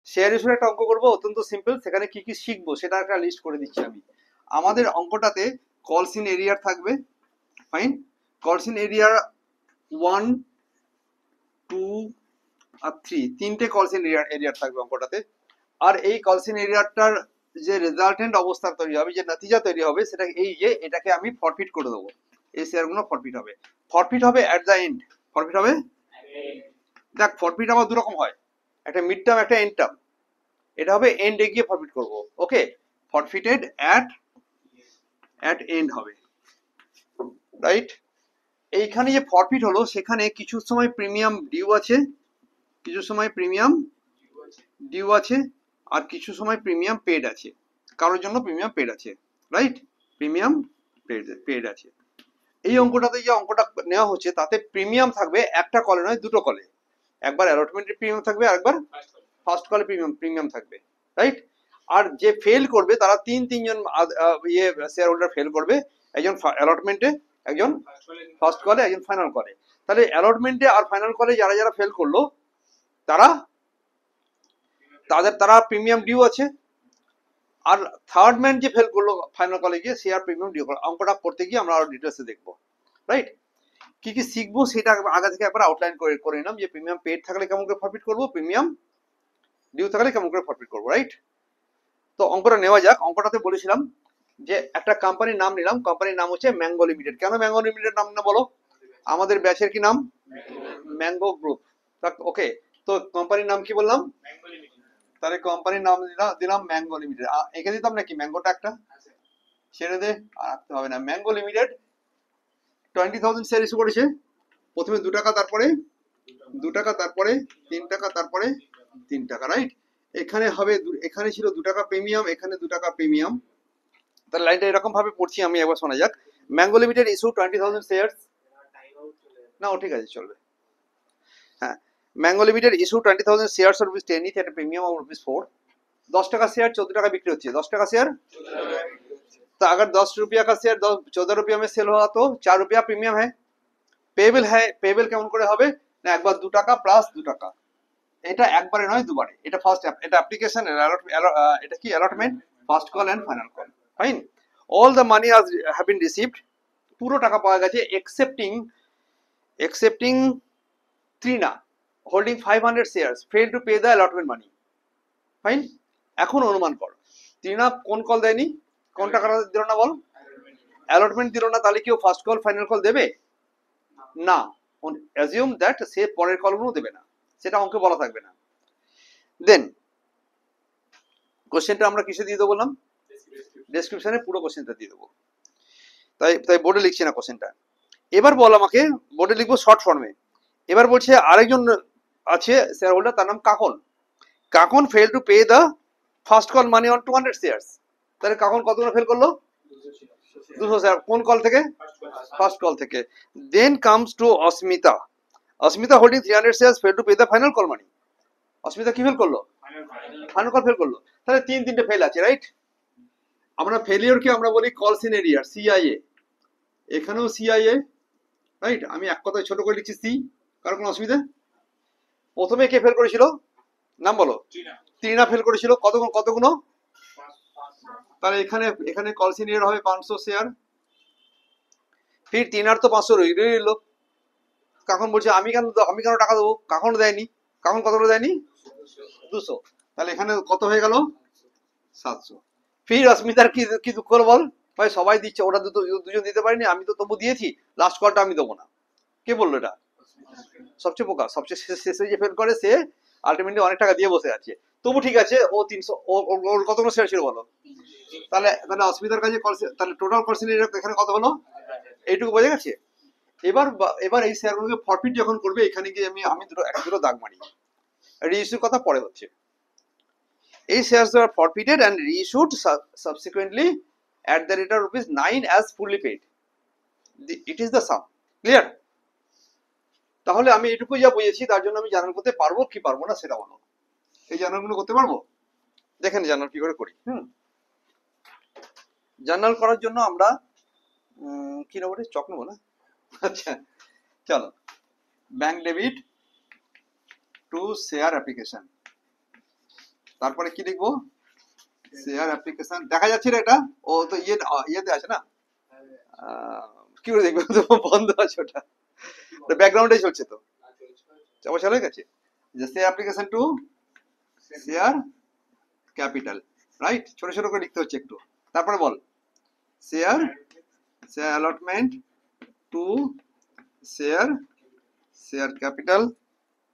Share ইস্যুর একটা অঙ্ক করবো, অত্যন্ত সিম্পল। সেখানে কি কি শিখবো সেটা একটা লিস্ট করে দিচ্ছি আমি। আমাদের অঙ্কটাতে কলস ইন এরিয়ার থাকবে, ফাইন। কলস ইন এরিয়ার 1, 2 আর 3, তিনটে কলস ইন এরিয়ার থাকবে অঙ্কটাতে। আর এই কলস ইন এরিয়াটার যে রেজাল্টেন্ট অবস্থা তৈরি হবে, যে নতিজা তৈরি হবে, সেটা এই যে এটাকে আমি ফরফিট করে দেবো। এই শেয়ারগুলো ফরফিট হবে। ফরফিট হবে অ্যাট দ্য এন্ড। ফরফিট হবে, দেখ ফরফিট আবার দু রকম হয়, একটা মিড টার্ম একটা এন্ড টার্ম। এটা হবে এন্ডে গিয়ে ফরফিট করব। ওকে, ফরফিটেড অ্যাট এন্ড হবে, রাইট। এইখানে যে ফরফিট হলো সেখানে কিছু সময় প্রিমিয়াম ডিউ আছে, কিছু সময় প্রিমিয়াম ডিউ আছে, আর কিছু সময় প্রিমিয়াম পেড আছে। কারোর জন্য প্রিমিয়াম পেড আছে, রাইট। প্রিমিয়াম পেড আছে। এই অঙ্কটাতে যে অঙ্কটা নেওয়া হচ্ছে তাতে প্রিমিয়াম থাকবে একটা কলে নয়, দুটো কলে। একবার অ্যালটমেন্টের প্রিমিয়াম থাকবে, আর একবার ফার্স্ট কলে প্রিমিয়াম থাকবে, রাইট। আর যে ফেল করবে তারা তিনজন ইয়ে শেয়ার হোল্ডার ফেল করবে, একজন অ্যালটমেন্টে, একজন ফার্স্ট কলে, একজন ফাইনাল কলে। তাহলে অ্যালটমেন্টে আর ফাইনাল কলে যারা যারা ফেল করলো তারা তারা প্রিমিয়াম ডিউ আছে। আর থার্ড ম্যান যে ফেল করলো ফাইনাল কলে গিয়ে, সে আর প্রিমিয়াম ডিউ করলো। অঙ্কটা করতে গিয়ে আমরা আরো ডিটেলসে দেখবো, রাইট। কি কি শিখবো সেটা আগে থেকে একবার আউটলাইন করে নিলাম, যে প্রিমিয়াম পেড থাকলে কেমন করে প্রফিট করবো, প্রিমিয়াম ডিউ থাকলে কেমন করে প্রফিট করবো, রাইট। তো অঙ্কটা নেওয়া যাক। অঙ্কটাতে বলেছিলাম যে একটা কোম্পানির নাম নিলাম, কোম্পানির নাম হচ্ছে ম্যাঙ্গো লিমিটেড। কেন ম্যাঙ্গো লিমিটেড নাম না বলো? আমাদের ব্যাচের কি নাম? Mango group. ওকে, তো কোম্পানির নাম কি বললাম? তাহলে কোম্পানির নাম দিলাম ম্যাঙ্গো লিমিটেড। এঁকে দিতাম নাকি ম্যাঙ্গোটা একটা? ছেড়ে দে, আর রাখতে হবে না। ম্যাঙ্গো লিমিটেড 20,000 শেয়ার ইস্যু করেছে। প্রথমে 2 টাকা, তারপরে 2 টাকা, তারপরে 3 টাকা, তারপরে 3 টাকা, রাইট। এখানে হবে, এখানে ছিল 2 টাকা প্রিমিয়াম, এখানে 2 টাকা প্রিমিয়াম। তাহলে লাইনটা এরকম ভাবে পড়ছি আমি, একবার শোনা যাক। Mango limited issue 20,000 shares. না ও ঠিক আছে, চলবে। হ্যাঁ, mango limited issue 20,000 shares of rupees 10 with at premium of rupees 4। 10 টাকা শেয়ার 14 টাকা बिक्री होती है। 10 টাকা শেয়ার, तो अगर 10 रुपया का शेयर 14 रुपया में सेल हुआ तो 4 रुपया प्रीमियम है। পেয়েবল है, পেয়েবল কেমন করে হবে না, একবার 2 টাকা প্লাস 2 টাকা। এটা একবারে নয়, দুবারে। এটা ফার্স্ট, এটা অ্যাপ্লিকেশন, এটা কি allotment, first call and final call, fine. All the money have been received, পুরো টাকা পাওয়া গেছে, excepting Trina holding 500 shares fail to pay the allotment money, fine. এখন অনুমান কর ত্রিনা কোন কল দেয়নি, কোন টাকাটা দিল না বল? অ্যালটমেন্ট দিল না, তাহলে কেউ ফার্স্ট কল ফাইনাল কল দেবে না। অ্যাজিউম দ্যাট সে পরের কলগুলো দেবে না, সেটা অঙ্কে বলা থাকবে না। দেন কোশ্চেনটা আমরা কিসে দিয়ে দেবো বললাম? ডেসক্রিপশনে পুরো কোশ্চেনটা দিয়ে দেবো। তাই বোর্ডে লিখছি না কোশ্চেনটা। এবার বল আমাকে, বোর্ডে লিখবো শর্ট ফর্মে। এবার বলছে আরেকজন আছে শেয়ার হোল্ডার, তার নাম Kakon. Kakon fail to pay the first call money on 200 shares. তাহলে কাকন কতগুলো ফেল করলো? 200 শেয়ার। কোন কল থেকে? ফার্স্ট কল থেকে। Then comes to Asmita. Asmita holding 300 shares fail to pay the final call money. Asmita কি ফেল করলো? ফাইনাল কল ফেল করলো। তাহলে তিনটে ফেল আছে, রাইট। আমরা ফেলিওরকে আমরা বলি কলস ইন এরিয়ার, সিআইএ। এখানেও সিআইএ, রাইট। আমি এক কথায় ছোট করে লিখছি সি, কারণ কোনো অসুবিধা? প্রথমে কে ফেল করেছিল, নাম বলো? ত্রিনা ফেল করেছিল। কতগুলো? তাহলে এখানে কলস ইন এরিয়ার হবে 500 শেয়ার। ফির তিনার তো 500 রইল। কাকন বলছে আমি কেন টাকা দেবো? কাকন দেয়নি। কাকন কতগুলো দেয়নি? 200। তাহলে এখানে কত হয়ে গেল? 700। ফির অস্মিতার কি দুঃখ হলো বল? ভাই সবাই দিচ্ছে, ওটা দুজন দিতে পারিনি, আমি তো তবু দিয়েছি, লাস্ট কলটা আমি দেবো না। কে বললো এটা? সবচেয়ে বোকা, সবচেয়ে শেষে যে ফেল করে সে আলটিমেটলি অনেক টাকা দিয়ে বসে আছে। তবু ঠিক আছে, ও 300, ওর কতগুলো শেয়ার ছিল বলো? তাহলে অস্মিতার কাছে তাহলে টোটাল পার্সেন্টেজ এখানে কত হলো? এইটুকু বোঝা গেছে। এবার এই শেয়ারগুলোকে প্রফিট যখন করবে, এখানে গিয়ে আমি দুটো দাগ মারি। রিইস্যুর কথা পরে হচ্ছে। এই শেয়ারস আর forfeited and reissued subsequently at the rate of rupees 9 as fully paid. It is the sum. Clear? তাহলে আমি এটুকু যা বুঝেছি, তার জন্য আমি জার্নাল করতে পারবো কি পারবো না সেটা বলো। এই জার্নালগুলো করতে পারবো? দেখেন জার্নাল কি করে করি। জার্নাল করার জন্য আমরা কি নেবো রে, চক নেবো না? আচ্ছা চলো, bank debit to share application. তারপরে কি লিখবো, শেয়ার অ্যাপ্লিকেশন, দেখা যাচ্ছে না এটা, ও তো ইয়েতে আছে না, কি করে দেখবে, তো বন্ধ আছে ওটা, ব্যাকগ্রাউন্ডে চলছে তো, সমস্যা হয়ে গেছে, যে share application to share capital, right, ছোট ছোট করে লিখতে হচ্ছে একটু। তারপরে বল share allotment to share capital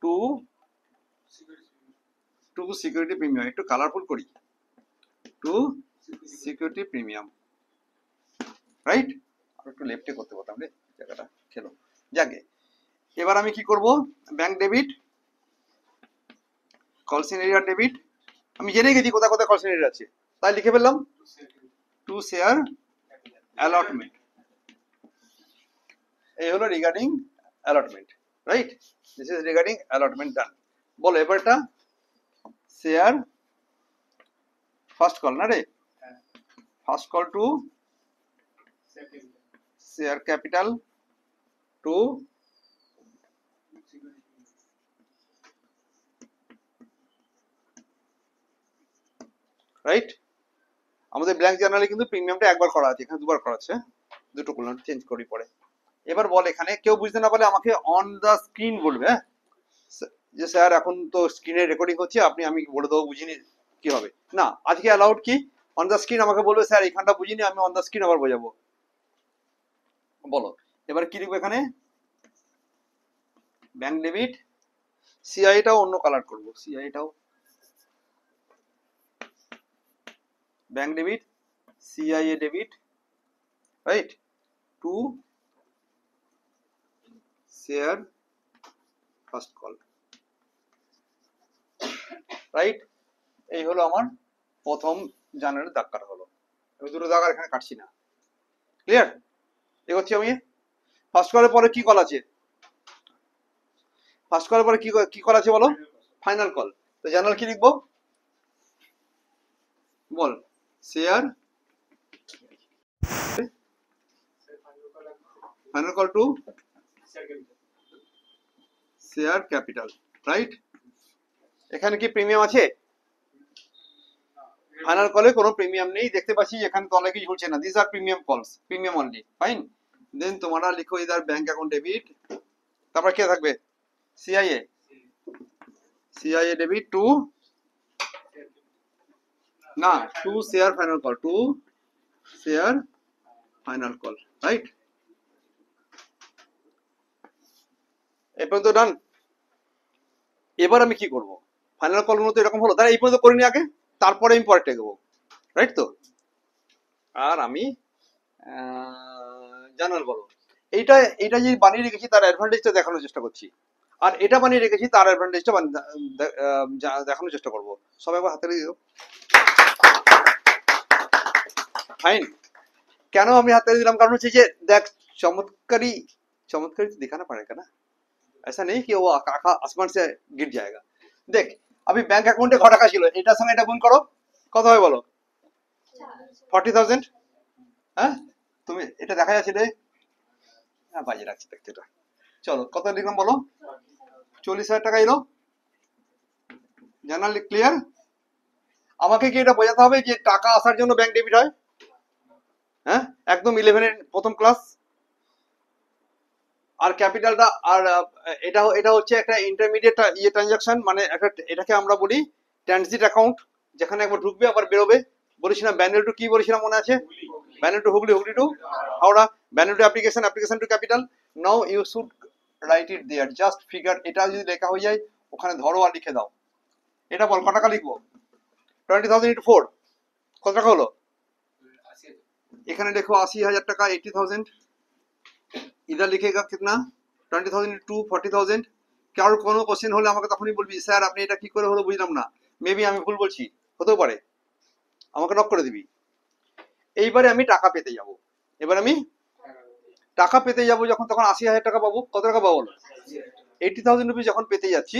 to security premium, একটু কালারফুল করি, টু সিকিউরিটি প্রিমিয়াম, রাইট। আর একটু লেফটে করতে পারতাম রে, জায়গাটা খেলো যাকে। এবার আমি কি করব, ব্যাংক ডেবিট, কলসিন এরিয়া ডেবিট, আমি জেনে গেছি কোথায় কোথায় কলসিন এরিয়া আছে, তাই লিখে ফেললাম টু শেয়ার অ্যালটমেন্ট, এই হলো regarding allotment, right, this is regarding allotment done. বলো এবারটা শেয়ার ফার্স্ট কল না রে, first call to share capital to right. আমাদের ব্ল্যাঙ্ক জার্নালে কিন্তু প্রিমিয়ামটা একবার করা আছে, এখানে দুবার করা আছে, দুটো কলম চেঞ্জ করি পরে। এবার বল এখানে কেউ বুঝতে না পারলে আমাকে অন দা স্ক্রিন বলবে, হ্যাঁ, যে স্যার এখন তো স্ক্রিনে রেকর্ডিং হচ্ছে, আমি বলে দেবো বুঝিনি কি হবে না, আজকে অ্যালাউড কি অন দা স্ক্রিন, আমাকে বলবে স্যার এখানটা বুঝিনি, আমি অন দা স্ক্রিন আবার বোঝাবো। বলো এবার কি লিখবো এখানে, ব্যাংক ডেবিট, সিআইটাও অন্য কালার করব, সিআইটাও bank debit, CIA debit, right, to share first call, right. এই হলো আমার প্রথম জানুয়ারির দাগ কাটা হলো, আমি দুটো দাগ আর এখানে কাটছি না, ক্লিয়ার। এগোচ্ছি আমি, ফার্স্ট কলের পরে কি কল আছে, ফার্স্ট কলের পরে কি কল আছে বলো, ফাইনাল কল, তো জার্নাল কি লিখবো বল, share final call to share capital, right. এখানে কি প্রিমিয়াম আছে, ফাইনাল কলে কোনো প্রিমিয়াম নেই, দেখতে পাচ্ছি এখানে তলে কিছু ঝুলছে না, দিস আর প্রিমিয়াম কলস, প্রিমিয়াম অনলি, ফাইন। দেন তোমরা লিখো ইদার ব্যাংক অ্যাকাউন্ট ডেবিট, তারপর কে থাকবে, সিআইএ ডেবিট টু, না to share final call, to share final call, right. এই পর্যন্ত ডান। এবার আমি কি করব, ফাইনাল কল গুলো তো এরকম হলো, তাহলে এই পর্যন্ত করিনি আগে, তারপরে আমি পরেরটা এগোবো, রাইট তো। আর আমি জানাল বলো, এইটা যে বানিয়ে রেখেছি তার অ্যাডভান্টেজটা দেখানোর চেষ্টা করছি, আর এটা বানিয়ে রেখেছি তার অ্যাডভান্টেজটা দেখানোর চেষ্টা করবো। সবাই একবার হাতে দিয়ে দাও, ফাইন। কেন আমি হাতে দিলাম, কারণ হচ্ছে যে দেখ चमत्कारी चमत्कारी तो दिखाना पड़ेगा ना, ऐसा नहीं कि वो आका आसमान से गिर जाएगा। देख अभी बैंक अकाउंटे क টাকা ছিল, এটার সঙ্গে এটা গুণ করো, কত হয় বলো, 40,000। হ্যাঁ তুমি এটা দেখা যাচ্ছে রে, হ্যাঁ বাজে রাখছি দেখতে, এটা চলো কত লিখলাম বলো, 40,000 টাকা এলো, জানাল ক্লিয়ার। আমাকে কি এটা বোঝাতে হবে যে টাকা আসার জন্য ব্যাংক ডেবিট হয়, হ্যাঁ একদম 11 এর প্রথম ক্লাস। আর ক্যাপিটালটা আর এটা হচ্ছে একটা ইন্টারমিডিয়েট ইয়ে ট্রানজাকশন, মানে একটা এটাকে আমরা বলি ট্রানজিট অ্যাকাউন্ট, যেখানে একবার ঢুকবে আবার বেরোবে। বলেছিলাম ব্যানেল টু কি বলেছিলাম মনে আছে, Bandel to Hooghly, Hooghly to Howrah, Bandel to application, application to capital. Now you should write it there, just figure, এটা যদি লেখা হয়ে যায় ওখানে ধরো আর লিখে দাও। এটা বল কত টাকা লিখবো, 20,000 into 4 কত টাকা হলো, এখানে দেখো 80,000 টাকা, 80,000। इधर लिखेगा कितना, 20,000 into 40,000। কারোর কোনো কোশ্চেন হলে আমাকে তখনই বলবি স্যার আপনি এটা কি করে হলো বুঝলাম না, মেবি আমি ভুল বলছি, হতেও পারে, আমাকে নক করে দিবি। এইবারে আমি টাকা পেতে যাব, এবার আমি টাকা পেতে যাব যখন, তখন 80,000 টাকা পাবো, কত টাকা পাবো, 80,000 রুপি যখন পেতে যাচ্ছি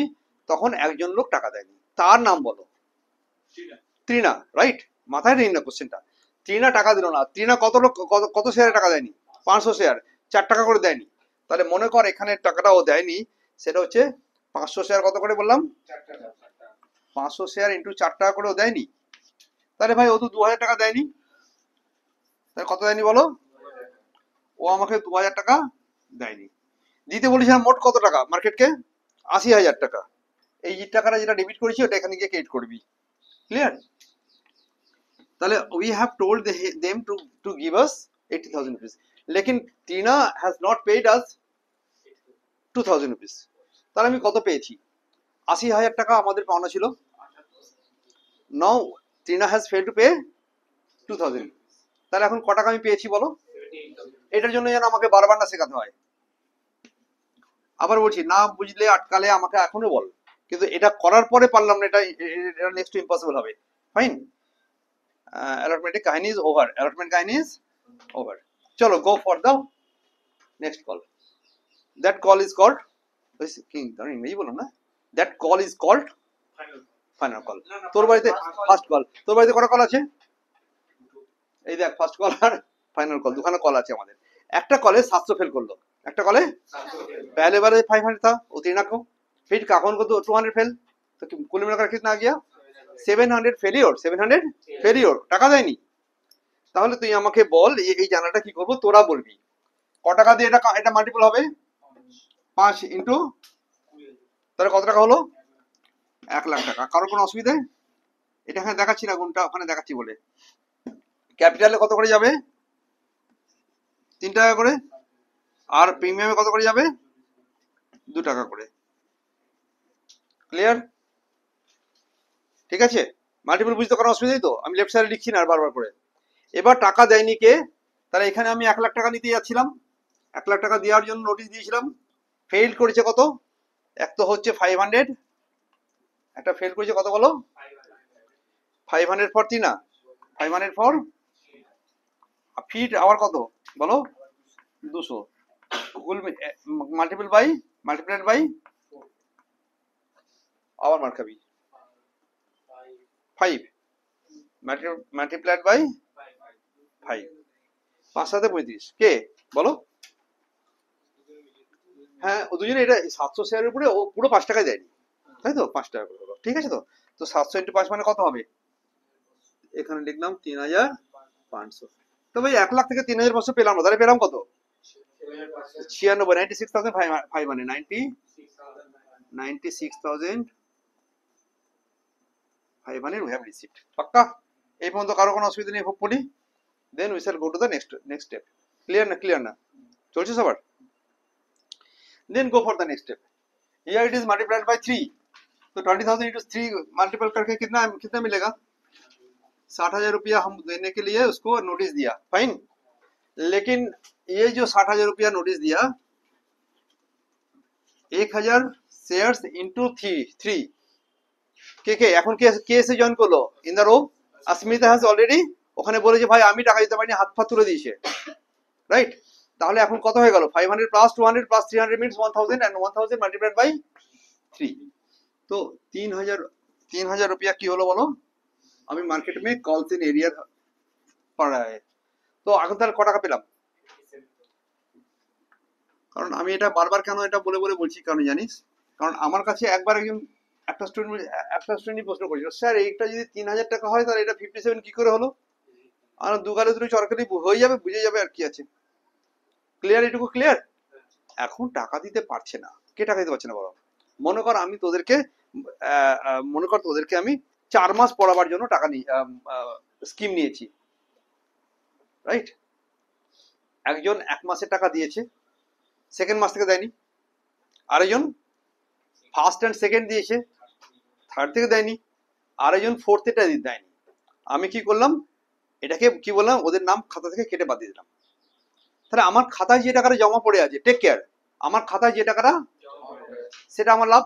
তখন একজন লোক টাকা দেয়নি, তার নাম বলো, ত্রিনা, রাইট। মাথায় নেই না কোশ্চেনটা, ত্রিনা টাকা দিল না, ত্রিনা কত লোক কত শেয়ারে টাকা দেয়নি, 500 শেয়ার, 4 টাকা করে দেয়নি, তাহলে মনে কর এখানে টাকাটা ও দেয়নি, সেটা হচ্ছে 500 শেয়ার কত করে বললাম, 500 শেয়ার ইন্টু 4 টাকা করেও দেয়নি, তাহলে ভাই ও তো 2000 টাকা দেয়নি, তাহলে কত দেয়নি বলো? ও আমাকে 2000 টাকা দেয়নি। দিতে বলেছিলাম মোট কত টাকা মার্কেটকে? 80,000 টাকা। এই যে টাকাটা যেটা ডেবিট করেছি ওটা এখানে গিয়ে ক্রেডিট করবি। ক্লিয়ার? তাহলে we have told them to give us 80,000 rupees, লেকিন Tina has not paid us 2,000 rupees। তাহলে আমি কত পেয়েছি? 80,000 টাকা আমাদের পাওনা ছিল। Now Tina has fail to pay 2,000। তাহলে এখন ক টাকা আমি পেয়েছি বলো? এটার জন্য যেন আমাকে বারবার না শেখাতে হয়। আবার বলছি, না বুঝলে আটকালে আমাকে এখনো বল, কিন্তু এটা করার পরে পারলাম না, এটা নেক্সট ইম্পসিবল হবে। ফাইন, allotment কাহিনী ইজ ওভার, allotment কাহিনী ইজ ওভার। চলো go for the next call. That call is called, ইংরেজি বললাম না, that call is called final call. তোর বাড়িতে ফার্স্ট কল, তোর বাড়িতে কটা কল আছে? এই দেখ, ফার্স্ট কল আর ফাইনাল কল, দুখানা কল আছে আমাদের। একটা কলে 700 फेल कर लो, একটা কলে पहले बार 500 था, वो तीना को फिर काकन को तो 200 फेल, तो कुल मिलाकर कितना आ गया? 700 फेलियर, 700 फेलियर, টাকা দেয়নি। তাহলে তুই আমাকে বল এই জানাটা কি করব? তোরা বলবি ক টাকা দিয়ে এটা মাল্টিপল হবে? 5 ইনটু, তাহলে কত টাকা হলো? 1 লাখ টাকা। কারো কোনো অসুবিধা? এটা এখানে দেখাচ্ছি না, কোনটা ওখানে দেখাচ্ছি বলে। ক্যাপিটালে কত করে যাবে? 3 টাকা করে। আর প্রিমিয়ামে কত করে যাবে? 2 টাকা করে। ক্লিয়ার? ঠিক আছে, মাল্টিপল বুঝতে কোনো অসুবিধাই তো? আমি লেফট সাইডে লিখছি না আর বারবার করে। এবার টাকা দেয়নি কে? তাহলে এখানে আমি 1 লাখ টাকা নিতে যাচ্ছিলাম, 1 লাখ টাকা দেওয়ার জন্য নোটিশ দিয়েছিলাম। ফেল করেছে কত? এক তো হচ্ছে 500, একটা ফেল করেছে কত বলো? 500 ফর তিনা, 500 ফর ফিট, আবার কত বলো? 200। মাল্টিপল বাই, মাল্টিপ্লাইড বাই, আবার মার খাবি 5, মাল্টিপ্লাইড বাই 5, 5 7 35। কে বলো? হ্যাঁ, ও দুজনে। এটা 700 শেয়ারের উপরে ও পুরো 5 টাকায় দেয়নি, তাই তো? 5 টাকা করে হলো, ঠিক আছে তো? তো 700 ইন্টু 5 মানে কত হবে? এখানে লিখলাম 3,500। তো ভাই 1 লাখ থেকে 3,500 পেলাম না, তাহলে পেলাম কত? 96, 96,500, 96,500 we have received। পাক্কা? এই পর্যন্ত কারো কোনো অসুবিধা নেই hopefully? Then we shall go to the next step. Clear না? ক্লিয়ার না? চলছে সবার? Then go for the next step। Here it is multiplied by 3, तो 20,000 into 3 मल्टीपल करके कितना कितना मिलेगा? 60,000 रुपया हम देने के लिए उसको नोटिस दिया। फाइन, लेकिन ये जो 60,000 रुपया नोटिस दिया, 1,000 शेयर्स इंटू 3 কে এখন কে এসে জয়েন করলো in the row? Asmita has already ওখানে বলে যে ভাই আমি টাকা দিতে পারিনি, হাত পা তুলে দিয়েছে, রাইট? তাহলে এখন কত হয়ে গেল? 500 plus 200 plus 300 means 1000, and 1000 multiplied by 3। तो 3,000 रुपया কি হলো বলো? আমি মার্কেট মে কলস ইন এরিয়া পড়া है। তো এখন তাহলে ক টাকা পেলাম? কারণ আমি এটা বারবার কেন এটা বলে বলে বলছি কারণ জানিস? কারণ আমার কাছে একবার একটা স্টুডেন্ট প্রশ্ন করেছিল, স্যার এইটা যদি 3,000 টাকা হয় তাহলে এটা 57 কি করে হলো? আর দুগালে দুটো চরকারি হয়ে যাবে, বুঝে যাবে আর কি আছে। ক্লিয়ার? এটুকু ক্লিয়ার? এখন টাকা দিতে পারছে না, কে টাকা দিতে পারছে না বলো? মনে কর তোদেরকে আমি 4 মাস পড়াবার জন্য টাকা স্কিম নিয়েছি, রাইট? একজন 1 মাসের টাকা দিয়েছে, সেকেন্ড মাস থেকে দেয়নি। আরেকজন ফার্স্ট এন্ড সেকেন্ড দিয়েছে, থার্ড থেকে দেয়নি। আরেকজন ফোর্থ এটা দেয়নি। আমি কি করলাম? এটাকে কি বললাম? ওদের নাম খাতা থেকে কেটে বাদ দিয়ে দিলাম। তাহলে আমার খাতায় যে টাকাটা জমা পড়ে আছে, টেক কেয়ার, আমার খাতায় যে টাকাটা, সেটা আমার লাভ,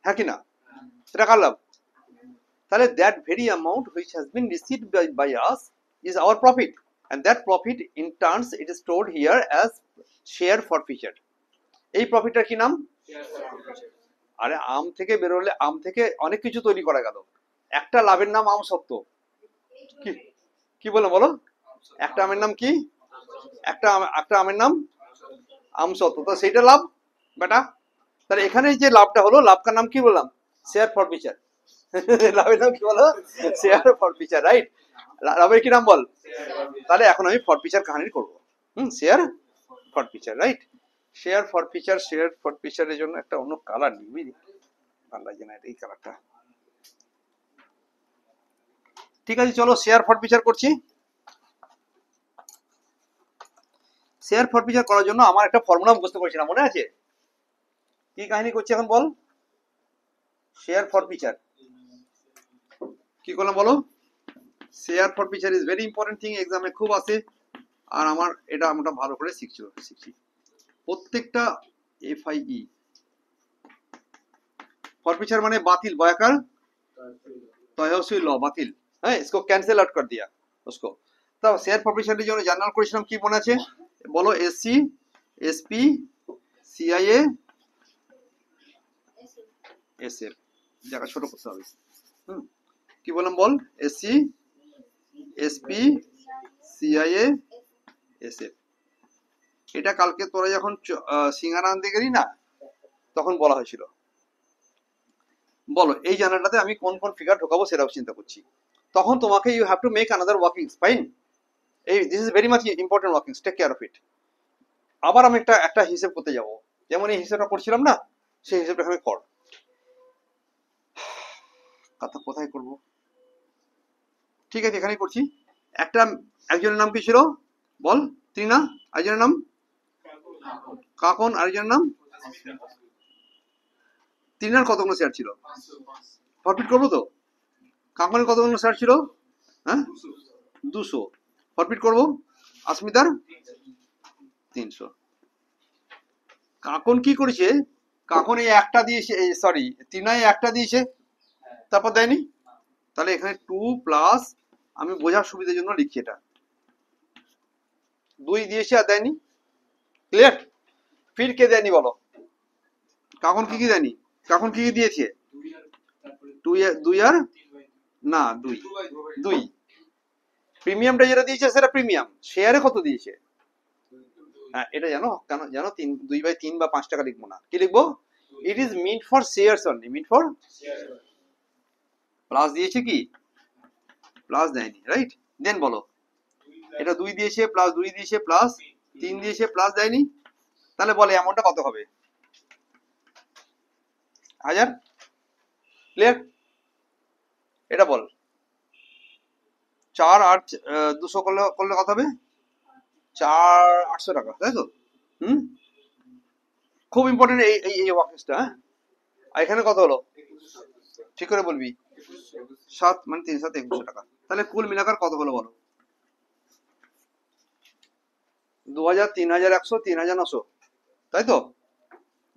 হ্যাঁ কি না? সেটা কার লাভ? তাহলে that very amount which has been received by us is our profit, and that profit in turns it is stored here as share forfeiture। এই প্রফিটটার কি নাম? আরে আম থেকে বেরোলে আম থেকে অনেক কিছু তৈরি করা গেল, একটা লাভের নাম আম সত্ত্ব। কি বলো বলো? একটা আমের নাম কি? একটা আমের নাম আম সত্ত্ব, তো সেইটা লাভ বেটা। তাহলে এখানে যে লাভটা হলো, লাভটার নাম কি বললাম? শেয়ার ফরফিচার। লাভের নাম কি বলো? Share forfeiture, right? লাভের কি নাম বল? তাহলে এখন আমি ফর ফিচার কাহিনী করবো। Share forfeiture, right? Share forfeiture, share ফর ফিচারের জন্য একটা অন্য কালার নিবি, ভালো লাগছে না এই কালারটা। ঠিক আছে, চলো শেয়ার ফর ফিচার করছি। শেয়ার ফর ফিচার করার জন্য আমার একটা ফর্মুলা মুখস্থ করেছিলাম, মনে আছে? কি কাহিনী করছি এখন বল? শেয়ার ফর ফিচার কি করলাম বলো? Share for feature is very important thing, এক্সামে খুব আসে। আর আমার এটা আমরা ভালো করে শিখছি প্রত্যেকটা FIE। फॉर फीचर माने बातिल, बयाकर तयसुई लॉ बातिल है, इसको कैंसिल आउट कर दिया उसको। तब शेयर फॉर फीचर जो जनरल করেছিলাম কি মনে আছে বলো? SC SP CIA SF জায়গা ছোট করতে হবে। কি বললাম বল? SC SP CIA SF। এটা কালকে তোরা যখন সিঙ্গারা আনতে গেলি না তখন বলা হয়েছিল। বলো এই জার্নালটাতে আমি কোন কোন ফিগার ঢোকাবো সেটাও চিন্তা করছি। তখন তোমাকে you have to make another workings, fine? এই this is very much important workings, take care of it. আবার আমি একটা হিসেব করতে যাব, যেমন এই হিসেবটা করছিলাম না, সেই হিসেবটা আমি কর। কথা কোথায় করব? ঠিক আছে, এখানেই করছি। একজনের নাম কি ছিল বল? ত্রিনা। আরেকজনের নাম কাকন। আরেকজনের নাম ত্রিনার কতগুলো শেয়ার ছিল? প্রফিট করবো তো? কাকনের কতগুলো শেয়ার ছিল? হ্যাঁ 200। প্রফিট করবো। আসমিতার 300। কাকন কি করেছে? কাকন এই একটা দিয়েছে, সরি ত্রিনায় একটা দিয়েছে, তারপর দেয়নি। তাহলে এখানে 2 প্লাস, আমি বোঝার সুবিধার জন্য লিখছি এটা, 2 দিয়েছে আর দেয়নি। ক্লিয়ার? ফির কে দেয়নি বলো? কাকন কি দেয়নি? কাকন কি দিয়েছে? 2 আর না 2 প্রিমিয়ামটা যেটা দিয়েছে সেটা প্রিমিয়াম। শেয়ারে কত দিয়েছে? হ্যাঁ এটা জানো কেন জানো? 2/3 বা 5 টাকা লিখবো না, কি লিখবো? It is meant for shares only, meant for. Plus দিয়েছে কি? প্লাস দেয়নি, রাইট? দেন বলো এটা 2 দিয়েছে প্লাস 2 দিয়েছে প্লাস 3 দিয়েছে প্লাস দেয়নি। তাহলে বলে অ্যামাউন্টটা কত হবে? 1000। ক্লিয়ার? এটা বল 4 আর 200 করলে কত হবে? 4800 টাকা, তাই তো? খুব ইম্পর্টেন্ট এই ওয়ার্কিংসটা। হ্যাঁ আর এখানে কত হলো ঠিক করে বলবি? 7 মানে 3 7 2100 টাকা। তাহলে কুল মিলাকার কত হলো বলো? 2000 3100 3900, তাই তো?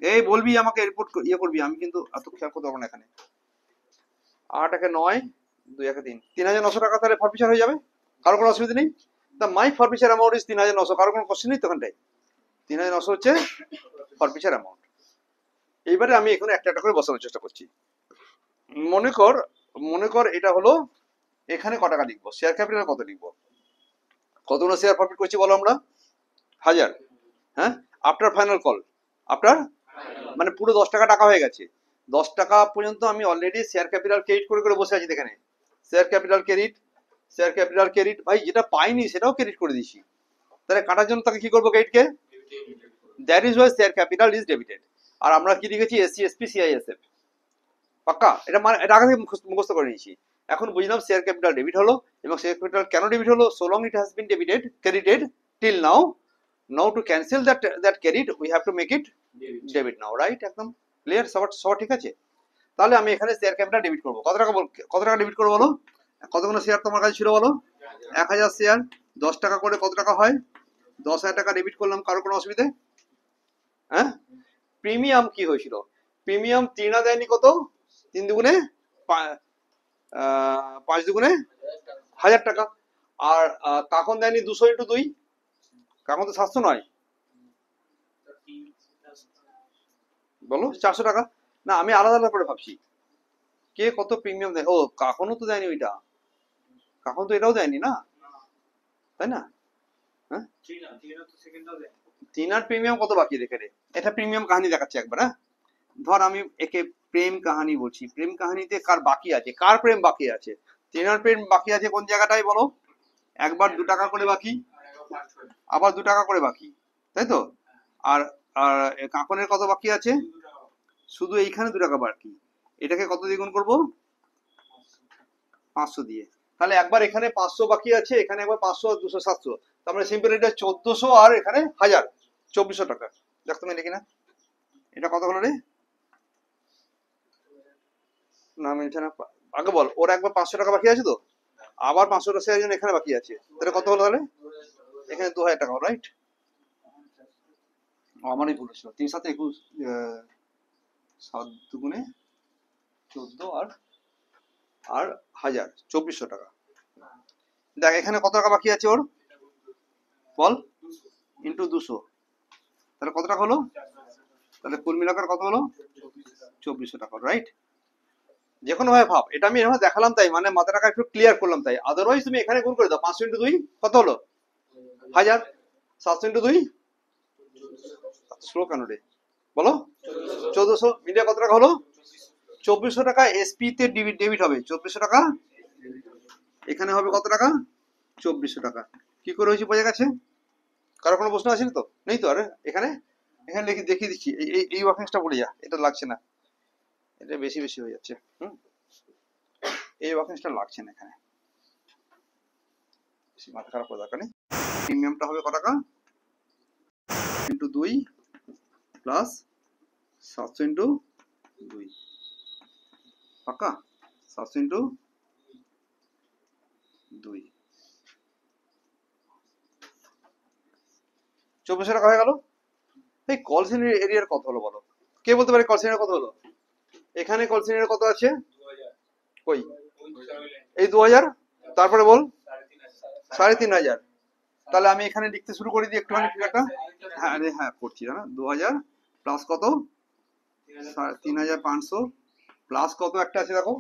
এই বলবি আমাকে রিপোর্ট ইয়ে করবি, আমি কিন্তু এত খেয়াল করতে পারবো না এখানে। 8 একে 9 2 একে 3 3900 টাকা তাহলে ফরফিচার হয়ে যাবে, কারো কোনো অসুবিধা নেই। তা মাই ফরফিচার অ্যামাউন্ট ইজ 3900, কারো কোনো কোশ্চেন নেই তো ওখানটায়? 3900 হচ্ছে ফরফিচার অ্যামাউন্ট। এইবারে আমি এখানে একটা একটা করে বসানোর চেষ্টা করছি। মনে কর এটা হলো, এখানে ক টাকা লিখবো? শেয়ার ক্যাপিটাল কত লিখবো? কতগুলো শেয়ার প্রফিট করছি বলো আমরা? 1000। হ্যাঁ আফটার ফাইনাল কল, আফটার মানে পুরো 10 টাকা টাকা হয়ে গেছে। 10 টাকা পর্যন্ত আমি অলরেডি শেয়ার ক্যাপিটাল ক্রেডিট করে বসে আছি। এখানে share capital credit, share capital credit, ভাই যেটা পাইনি সেটাও ক্রেডিট করে দিছি। তাহলে কাটার জন্য তাকে কি করবো? ক্রেডিটকে, that is why share capital is debited. আর আমরা কি লিখেছি? SC SP CISF। পাক্কা? এটা মানে এটা আগে থেকে মুখস্থ করে নিয়েছি। এখন বুঝলাম শেয়ার ক্যাপিটাল ডেবিট হলো, এবং শেয়ার ক্যাপিটাল কেন ডেবিট হলো? So long it has been credited till now to cancel that credit we have to make it debit now, right? একদম ক্লিয়ার? সবার ঠিক আছে? তাহলে আমি এখানে শেয়ার ক্যাপিটাল ডেবিট করবো। কত টাকা ডেবিট করবো বলো? কতগুলো শেয়ার তোমার কাছে ছিল বলো? 1000 শেয়ার, 10 টাকা করে কত টাকা হয়? 10,000 টাকা ডেবিট করলাম, কারো কোনো অসুবিধে? হ্যাঁ প্রিমিয়াম কি হয়েছিল? প্রিমিয়াম 3 দেয়নি, কত? 3 দুগুণে 5 দুগুণে 1000 টাকা। আর কাকন দেয়নি 200 × 2, কাকন তো 700 নয়, বলো 400 টাকা। না আমি আলাদা আলাদা করে ভাবছি কে কত প্রিমিয়াম দেয়। ও কাকনও তো দেয়নি ওইটা, কাকন তো এটাও দেয়নি না, তাই না? হ্যাঁ 3 আর প্রিমিয়াম কত বাকি রেখে রে। এটা প্রিমিয়াম কাহিনী দেখাচ্ছি একবার। হ্যাঁ ধর আমি একে প্রেম কাহানি বলছি, প্রেম কাহানিতে কার বাকি আছে, কার প্রেম বাকি আছে? তেনার প্রেম বাকি আছে কোন জায়গাটায় বলো? একবার 2 টাকা করে বাকি, আবার 2 টাকা করে বাকি, তাই তো? আর আর কাঁকনের কত বাকি আছে? শুধু এইখানে 2 টাকা বাকি। এটাকে কত দিয়ে গুণ করবো? 500 দিয়ে। তাহলে একবার এখানে 500 বাকি আছে, এখানে একবার 500 আর 200 700, তার মানে সিম্পল এটা 1400 আর এখানে 1000, 2400 টাকা। দেখতো মিলে কিনা? এটা কত হলো রে? না মিলছে না। আগে বল, ওর একবার 500 টাকা বাকি আছে তো, আবার 500 টাকা জন্য এখানে বাকি আছে, তাহলে কত হলো তাহলে? এখানে 2000 টাকা, রাইট? আমারই ভুল ছিল। 3 7 21, 7 দুগুণে 14 আর আর 1000, 2400 টাকা। দেখ এখানে কত টাকা বাকি আছে ওর, বল? ইন্টু 200, তাহলে কত টাকা হলো? তাহলে কুল মিলাকার কত হলো? 2400 টাকা, রাইট? যে কোনো ভাবে ভাব, এটা আমি এভাবে দেখালাম তাই, মানে মাথাটাকে একটু ক্লিয়ার করলাম তাই। আদারওয়াইজ তুমি এখানে গুণ করে দাও, 500 ইন্টু 2 কত হলো? 1000। 700 ইন্টু 2 স্লো কেন রে, বলো? 1400 মিলিয়ে কত টাকা হলো? 2400 টাকা এসপি তে ডেবিট হবে, 2400 টাকা। এখানে হবে কত টাকা? 2400 টাকা। কি করে হয়েছে বোঝা গেছে? কারো কোনো প্রশ্ন আছে তো? নেই তো? আরে এখানে এখানে লিখে দেখিয়ে দিচ্ছি, এই ওয়ার্কিংসটা বলে যা, এটা লাগছে না, এটা বেশি বেশি হয়ে যাচ্ছে। এই ওয়ার্কিংসটা লাগছে না এখানে, বেশি মাথা খারাপ করার দরকার নেই। প্রিমিয়ামটা হবে কত টাকা? ইন্টু 2 প্লাস 700 ইন্টু 2, পাক্কা? 700 ইন্টু 2, 2400 টাকা হয়ে গেল। এই কল সেন্টার এরিয়ার কত হলো বলো? কে বলতে পারে কল সেন্টার কত হলো? এখানে কল সেন্টার কত আছে? কই? এই 2000, তারপরে বল 3500। তাহলে আমি এখানে লিখতে শুরু করে দিই একটুখানি ফিগারটা। হ্যাঁ রে, হ্যাঁ করছি না। 2000 প্লাস কত? 3500 প্লাস কত একটা আছে দেখো,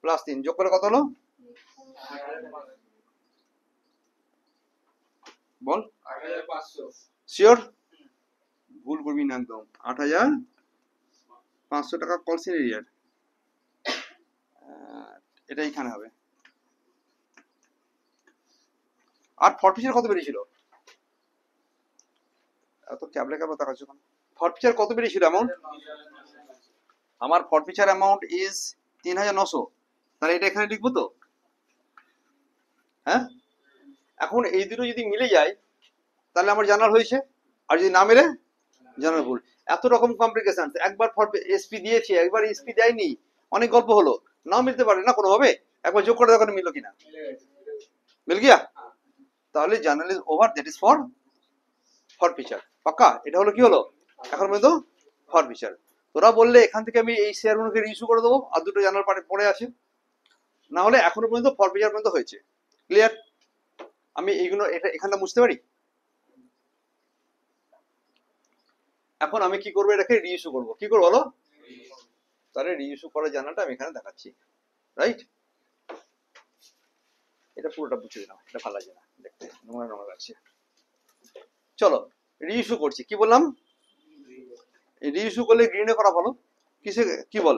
প্লাস 3, যোগ করে কত হলো বল? 8500। শিওর? ভুল করবি না একদম। 8500 টাকা কল সেন্টার এরিয়ার, এটা এখানে হবে। আর ফরফিচার কত বেরিয়েছিল? এত ক্যাবলে ক্যাবলে তাকাচ্ছ কেন? ফরফিচার কত বেরিয়েছিল অ্যামাউন্ট? আমার ফরফিচার অ্যামাউন্ট ইজ 3900, তাহলে এটা এখানে লিখবো তো? হ্যাঁ, এখন এই দুটো যদি মিলে যায় তাহলে আমার জানার হয়েছে, আর যদি না মিলে জানার ভুল। এত রকম কমপ্লিকেশন, একবার এসপি দিয়েছে, একবার এসপি দেয়নি, অনেক গল্প হলো, নাও মিলতে পারে না কোনো ভাবে। একবার যোগ করে দেখো মিললো কিনা। মিল গিয়া? তাহলে journal is over, that is for feature, পাক্কা? এটা হলো কি হলো এখন পর্যন্ত? For feature. তোরা বললে এখান থেকে আমি এই শেয়ার গুলোকে ইস্যু করে দেবো, আর দুটো জার্নাল পড়ে আছে, না হলে এখনো পর্যন্ত ফর ফিচার পর্যন্ত হয়েছে। ক্লিয়ার? আমি এইগুলো এটা এখানটা মুছতে পারি। এখন আমি কি করবো, এটাকে রিইস্যু করবো। কি করবো বলো? তাহলে রিইস্যু করার জার্নালটা আমি এখানে দেখাচ্ছি, রাইট? এটা পুরোটা বুঝে দিলাম, এটা ভালো লাগছে না দেখতে, নোংরা নোংরা লাগছে। চলো রিইস্যু করছি, কি বললাম? রিইস্যু করলে গ্রিনে করা বলো, কিসে কি বল?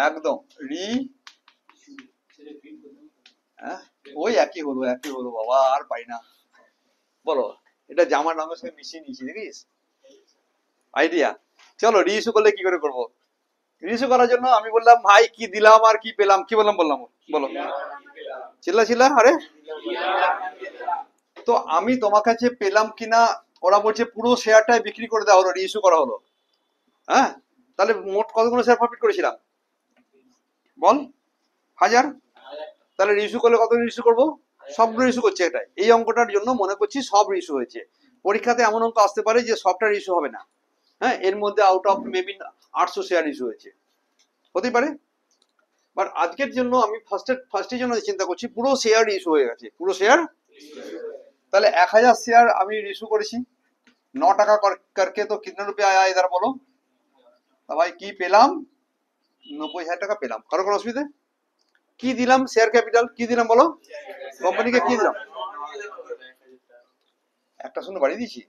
একদম রি, ওই একই হলো বাবা, আর পাই না। বলো, এটা জামার রঙের সঙ্গে মিশিয়ে নিয়েছি, দেখিস আইডিয়া। চলো রিইস্যু করলে কি করে করবো? রিইস্যু করার জন্য আমি বললাম ভাই কি দিলাম আর কি পেলাম, কি বললাম বলো? চিল্লা আরে। তো আমি তোমার কাছে পেলাম কিনা, ওরা বলছে পুরো শেয়ারটাই বিক্রি করে দেওয়া হলো, রিইস্যু করা হলো। হ্যাঁ, তাহলে মোট কতগুলো শেয়ার প্রফিট করেছিলাম বল? 1000। তাহলে রিইস্যু করলে কত রিইস্যু করবো? সবগুলো রিইস্যু করছে। এটা এই অঙ্কটার জন্য মনে করছি সব রিইস্যু হয়েছে। পরীক্ষাতে এমন অঙ্ক আসতে পারে যে সবটা রিইস্যু হবে না, হ্যাঁ, এর মধ্যে out of maybe 800 share issue হয়েছে, হতেই পারে। বাট আজকের জন্য আমি ফার্স্টের জন্য চিন্তা করছি পুরো শেয়ার ইস্যু হয়ে গেছে, পুরো শেয়ার। তাহলে 1000 শেয়ার আমি ইস্যু করেছি, 9 টাকা करके तो कितने रुपए आया इधर बोलो? তা ভাই কি পেলাম? 90,000 টাকা পেলাম। কারো কোনো অসুবিধা? কি দিলাম? শেয়ার ক্যাপিটাল কি দিলাম বলো? কোম্পানিকে কি দিলাম? একটা শূন্য বাড়িয়ে দিয়েছি।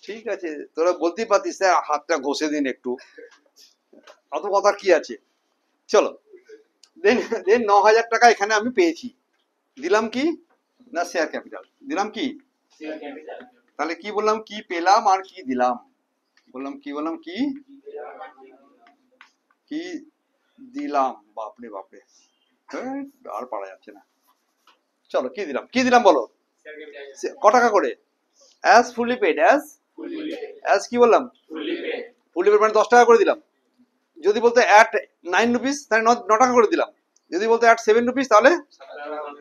ঠিক আছে, তোরা বলতেই পারতিস স্যার হাতটা ঘষে দিন একটু, অত কথা কি আছে। চলো, দেন দেন 9,000 টাকা এখানে আমি পেয়েছি, দিলাম কি না শেয়ার ক্যাপিটাল, দিলাম কি, তাহলে কি বললাম, কি পেলাম আর কি দিলাম, বললাম কি, বললাম কি, কি দিলাম, বাপরে বাপরে, হ্যাঁ, আর পারা যাচ্ছে না। চলো কি দিলাম, কি দিলাম বলো, ক টাকা করে, অ্যাজ ফুলি পেড, অ্যাজ কি বললাম, ফুলি পেড মানে 10 টাকা করে দিলাম। যদি বলতে অ্যাট 9 রুপিস তাহলে 9 টাকা করে দিলাম, যদি বলতে অ্যাট 7 রুপিস তাহলে,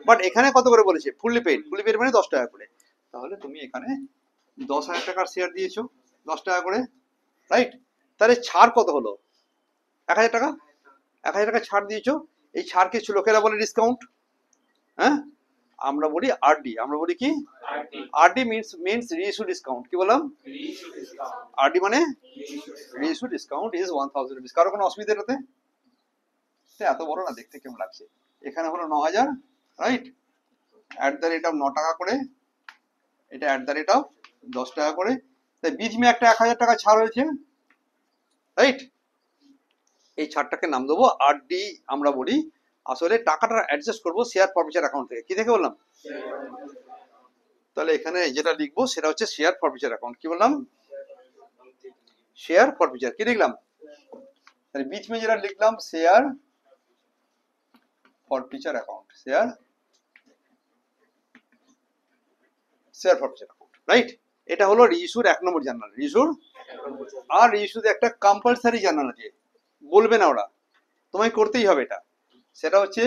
বাট এখানে কত করে বলেছে, ফুলি পেড, ফুলি পেড মানে 10 টাকা করে, তাহলে তুমি এখানে 10,000 টাকার শেয়ার দিয়েছো 10 টাকা করে, রাইট। তাহলে ছাড় কত হলো, 1,000 টাকা, 1,000 টাকা ছাড় দিয়েছো। এই ছাড় কিছু লোকেরা বলে ডিসকাউন্ট, হ্যাঁ, আমরা বলি আরডি, আমরা বলি কি, আরডি মিন্স রিইস্যু ডিসকাউন্ট, কি বললাম, আরডি মানে রিইস্যু ডিসকাউন্ট ইজ 1,000 রুপিস। কারো কোনো অসুবিধা এটাতে, এত বড় না, দেখতে কেমন লাগছে, এখানে হলো 9,000, right, at the rate of 9 টাকা করে, এটা অ্যাট দ্য রেট অফ 10 টাকা করে, তাই বীচ মে একটা 1,000 টাকা ছাড় হয়েছে, রাইট। এই ছাড়টাকে নাম দেবো আরডি, আমরা বলি আসলে টাকাটা অ্যাডজাস্ট করবো শেয়ার ফরফিচার অ্যাকাউন্ট থেকে, কি থেকে বললাম, তাহলে এখানে যেটা লিখবো সেটা হচ্ছে শেয়ার ফরফিচার অ্যাকাউন্ট, কি বললাম, শেয়ার ফরফিচার, কি লিখলাম, তাহলে बीच में যেটা লিখলাম share forfeiture account, share forfeiture account, right. এটা হলো রিইস্যুর 1 নম্বর জার্নাল, রিইস্যুর, আর রিইস্যুতে একটা কম্পালসারি জার্নাল আছে, বলবে না ওরা, তোমায় করতেই হবে এটা, সেটা হচ্ছে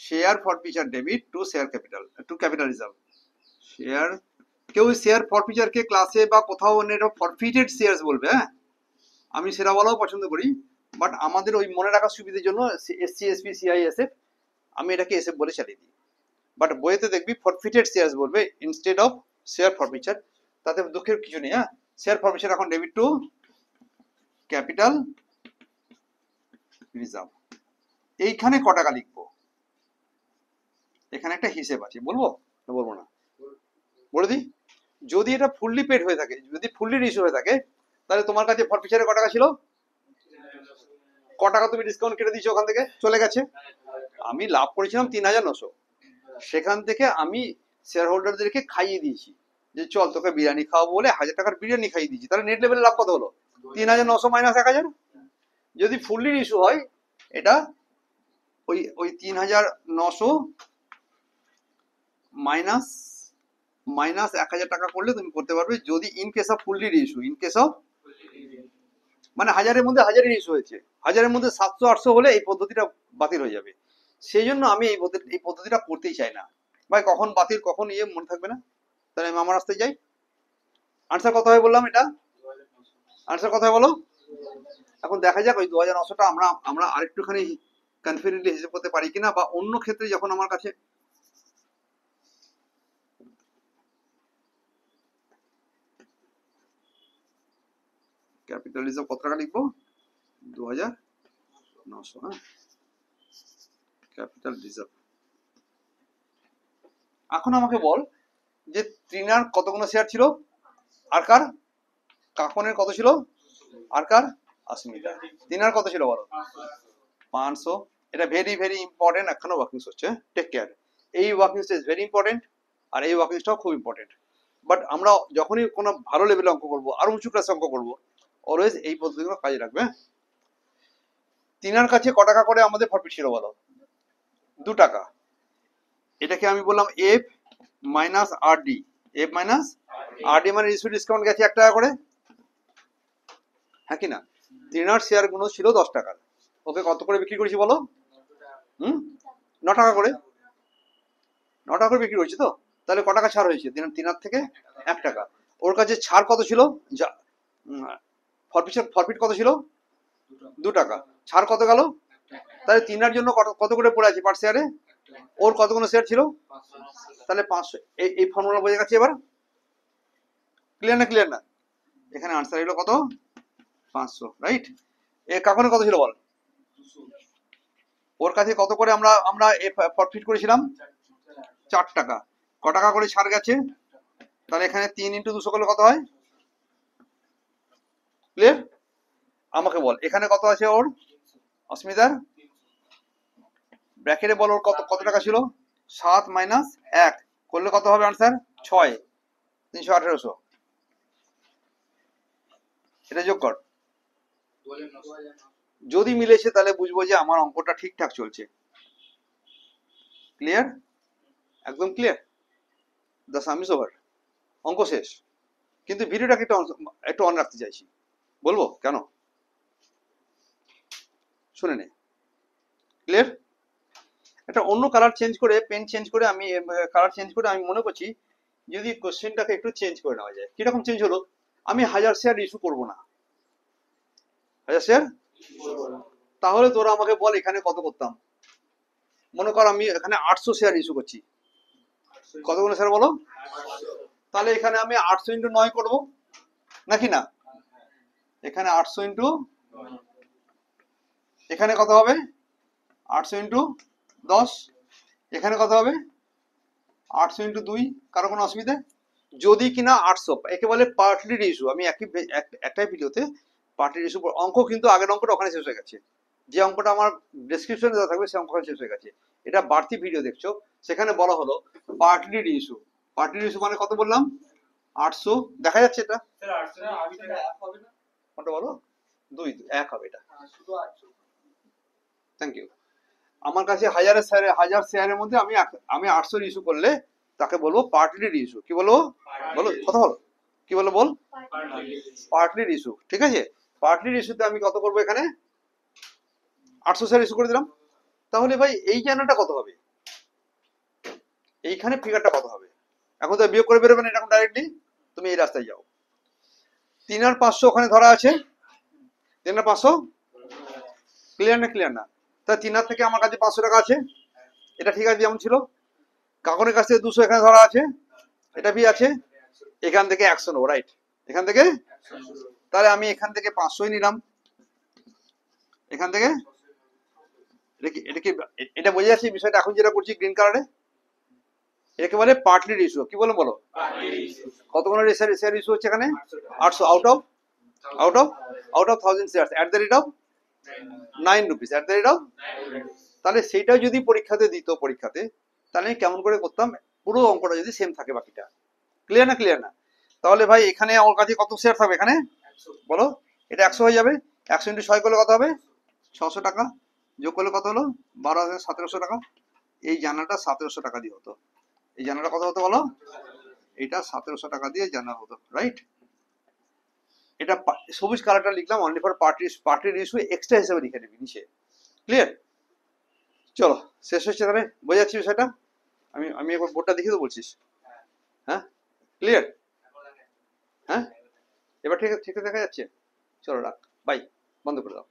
share forfeiture debit to share capital, to capitalism, share, কেউ শেয়ার ফরফিচারকে ক্লাসে বা কোথাও ফরফিটেড শেয়ারস বলবে, হ্যাঁ, আমি সেটা বলাও পছন্দ করি, বাট আমাদের ওই মনে রাখার সুবিধার জন্য এসসি এসপি সিআইএসএফ, আমি এটাকে এসএফ বলে চালিয়ে দিই, বাট বইতে দেখবি ফরফিটেড শেয়ারস বলবে ইনস্টেড অফ শেয়ার ফরফিচার, তাতে দুঃখের কিছু নেই, হ্যাঁ, শেয়ার ফরফিচার এখন ডেবিট টু ক্যাপিটাল রিজার্ভ। এইখানে ক টাকা লিখবো, এখানে একটা হিসেব আছে, বলবো না বলবো না, বলে দিই, যদি এটা ফুললি পেড হয়ে থাকে, যদি ফুললি রিইস্যু হয়ে থাকে, তাহলে তোমার কাছে ফরফিচারে ক টাকা ছিল, ক টাকা তুমি ডিসকাউন্ট কেটে দিয়েছো, ওখান থেকে চলে গেছে, আমি লাভ করেছিলাম 3,900, সেখান থেকে আমি শেয়ার হোল্ডারদেরকে খাইয়ে দিয়েছি, যে চল তোকে বিরিয়ানি খাওয়াবো বলে 1,000 টাকার বিরিয়ানি খাইয়ে দিয়েছি, তাহলে নেট লেভেলে লাভ কত হলো, 3,900 মাইনাস 1,000, যদি ফুললি ইস্যু হয় এটা ওই 3,900 মাইনাস 1,000 টাকা করলে তুমি করতে পারবে, যদি in case of fully issue, in case of মানে 1,000-এর মধ্যে 1,000-এর ইস্যু হয়েছে, 1,000-এর মধ্যে 700-800 হলে এই পদ্ধতিটা বাতিল হয়ে যাবে, সেই জন্য আমি এই পদ্ধতিটা করতেই চাই না ভাই, কখন বাতিল কখন ইয়ে মনে থাকবে না, তাহলে আমি আমার রাস্তায় যাই। আনসার কত হয় বললাম, এটা আনসার কত হয় বলো, এখন দেখা যাক ওই 2,900টা আমরা আমরা আরেকটুখানি কনফিডেন্টলি হিসেব করতে পারি কিনা, বা অন্য ক্ষেত্রে যখন আমার কাছে ক্যাপিটাল রিজার্ভ কত টাকা লিখবো, 2,900, হ্যাঁ, ক্যাপিটাল রিজার্ভ। এখন আমাকে বল যে ত্রিনার কতগুলো শেয়ার ছিল, আর কার, কাকনের কত ছিল, আর কার, আসমিতা, ত্রিনার কত ছিল বলো, 500, এটা ভেরি ভেরি ইম্পর্টেন্ট, এখনো ওয়ার্কিংস হচ্ছে, টেক কেয়ার, এই ওয়ার্কিংসটা ইজ ভেরি ইম্পর্টেন্ট, আর এই ওয়ার্কিংসটাও খুব ইম্পর্টেন্ট, বাট আমরা যখনই কোনো ভালো লেভেলে অঙ্ক করবো, আরো উঁচু ক্লাসে অঙ্ক করবো, অলওয়েজ এই পদ্ধতিগুলো কাজে রাখবে। তিনার কাছে ক টাকা করে আমাদের প্রফিট ছিল বলো, 2 টাকা, এটাকে আমি বললাম F minus RD, F minus RD মানে ইস্যু ডিসকাউন্ট গেছে 1 টাকা করে, হ্যাঁ কি না, তিনার শেয়ার গুলো ছিল 10 টাকার, ওকে কত করে বিক্রি করেছি বলো, 9 টাকা করে, 9 টাকা করে বিক্রি করেছি তো, তাহলে ক টাকা ছাড় হয়েছে, তিনার থেকে 1 টাকা, ওর কাছে ছাড় কত ছিল, ফরফিট কত ছিল, 2 টাকা, ছাড় কত গেল, তাহলে তিনার জন্য কত করে পড়ে আছে পার শেয়ারে, ওর কতগুলো শেয়ার ছিল, তাহলে 500, এই ফর্মুলা বোঝা গেছে এবার, ক্লিয়ার না, ক্লিয়ার না, এখানে আনসার হলো কত, 500, রাইট। এ কাকনে কত ছিল বল, ওর কাছে কত করে আমরা আমরা প্রফিট করেছিলাম, 4 টাকা, ক টাকা করে ছাড় গেছে, তাহলে এখানে 3 × 200 করলে কত হয়, ক্লিয়ার? আমাকে বল এখানে কত আছে ওর, অস্মিতার ব্র্যাকেটে বল ওর কত কত টাকা ছিল, 7 মাইনাস 1 করলে কত হবে আনসার, 6, 31800। এটা যোগ কর, যদি মিলেছে তাহলে বুঝবো যে আমার অঙ্কটা ঠিকঠাক চলছে। ক্লিয়ার? একদম clear. The some is over, অঙ্ক শেষ। কিন্তু ভিডিওটাকে একটু অন রাখতে চাইছি, বলবো কেন, শুনে নে। ক্লিয়ার? একটা অন্য কালার চেঞ্জ করে, পেন চেঞ্জ করে, আমি কালার চেঞ্জ করে আমি মনে করছি যদি কোশ্চেনটাকে একটু চেঞ্জ করে নেওয়া যায়। কিরকম চেঞ্জ হলো, আমি 1000 শেয়ার ইস্যু করবো না, 1000 শেয়ার, তাহলে তোরা আমাকে বল এখানে কত করতাম। মনে কর আমি এখানে 800 শেয়ার ইস্যু করছি, কতগুলো শেয়ার বলো, তাহলে এখানে আমি 800 ইন্টু 9 করবো নাকি না, এখানে 800 ইন্টু, এখানে কত হবে 800 ইন্টু 10, এখানে কত হবে 800 ইন্টু 2, কারো কোনো অসুবিধা, যদি কিনা 800, একে বলে পার্টলি ইস্যু। আমি একটাই ভিডিওতে পার্টলি ইস্যু অঙ্ক, কিন্তু আগের অঙ্কটা ওখানে শেষ হয়ে গেছে, যে অঙ্কটা আমার ডেসক্রিপশনে দেওয়া থাকবে সেই অঙ্কটা শেষ হয়ে গেছে। এটা বাড়তি ভিডিও দেখছো, সেখানে বলা হলো পার্টলি ইস্যু। পার্টলি ইস্যু মানে কত বললাম, 800, দেখা যাচ্ছে এটা কোনটা বলো, 2 1 হবে এটা, থ্যাংক ইউ। আমার কাছে 1000 শেয়ারের মধ্যে আমি 800 ইস্যু করলে তাকে বলবো পার্টলি ইস্যু। কি বলবো, বলো কথা বলো, কি বলো বল, পার্টলি ইস্যু। ঠিক আছে, পার্টলি ইস্যুতে আমি কত করবো, এখানে 800 শেয়ার ইস্যু করে দিলাম। তাহলে ভাই এই জানাটা কত হবে, এইখানে ফিগারটা কত হবে, এখন তো বিয়োগ করে বেরোবে না এরকম ডাইরেক্টলি, তুমি এই রাস্তায় যাও। 3 আর 500 ওখানে ধরা আছে, 3 আর 500 ক্লিয়ার না, ক্লিয়ার না, তা 3 আর থেকে আমার কাছে 500 টাকা আছে, এটা ঠিক আছে যেমন ছিল। কাকুনের কাছ থেকে 200 এখানে ধরা আছে, এটা ভি আছে, এখান থেকে 100 নেবো, রাইট, এখান থেকে, তাহলে আমি এখান থেকে 500 নিলাম, এখান থেকে, এটা কি, এটা বোঝা যাচ্ছে বিষয়টা এখন যেটা করছি গ্রিন কালারে, এটাকে বলে পার্টলি রেশিও। কি বলো বলো, কতগুলো শেয়ার ইস্যু হচ্ছে এখানে, 800 out of 1000 share at the rate of 9 rupees, at the rate of, তাহলে সেইটাও যদি পরীক্ষাতে দিত, পরীক্ষাতে, তাহলে আমি কেমন করে করতাম, পুরো অঙ্কটা যদি সেম থাকে বাকিটা। ক্লিয়ার না, ক্লিয়ার না? তাহলে ভাই এখানে আমার কাছে কত শেয়ার থাকবে, এখানে বলো, এটা 100 হয়ে যাবে, 100 ইন্টু 6 করলে কত হবে, 600 টাকা, যোগ করলে কত হলো, 12,1700 টাকা। এই জানাটা 1700 টাকা দিয়ে হতো, এই জানাটা কত হতো বলো, এটা 1700 টাকা দিয়ে জানা হতো, রাইট। এটা সবুজ কালারটা লিখলাম অনলি ফর পার্টির ইস্যু, এক্সট্রা হিসেবে লিখে নিবি নিচে। ক্লিয়ার? চলো শেষ হচ্ছে, তাহলে বোঝা যাচ্ছে বিষয়টা। আমি একবার বোর্ডটা দেখিয়ে তো বলছিস, হ্যাঁ ক্লিয়ার, হ্যাঁ এবার ঠিক ঠিক দেখা যাচ্ছে। চলো রাখ, বাই, বন্ধ করে দাও।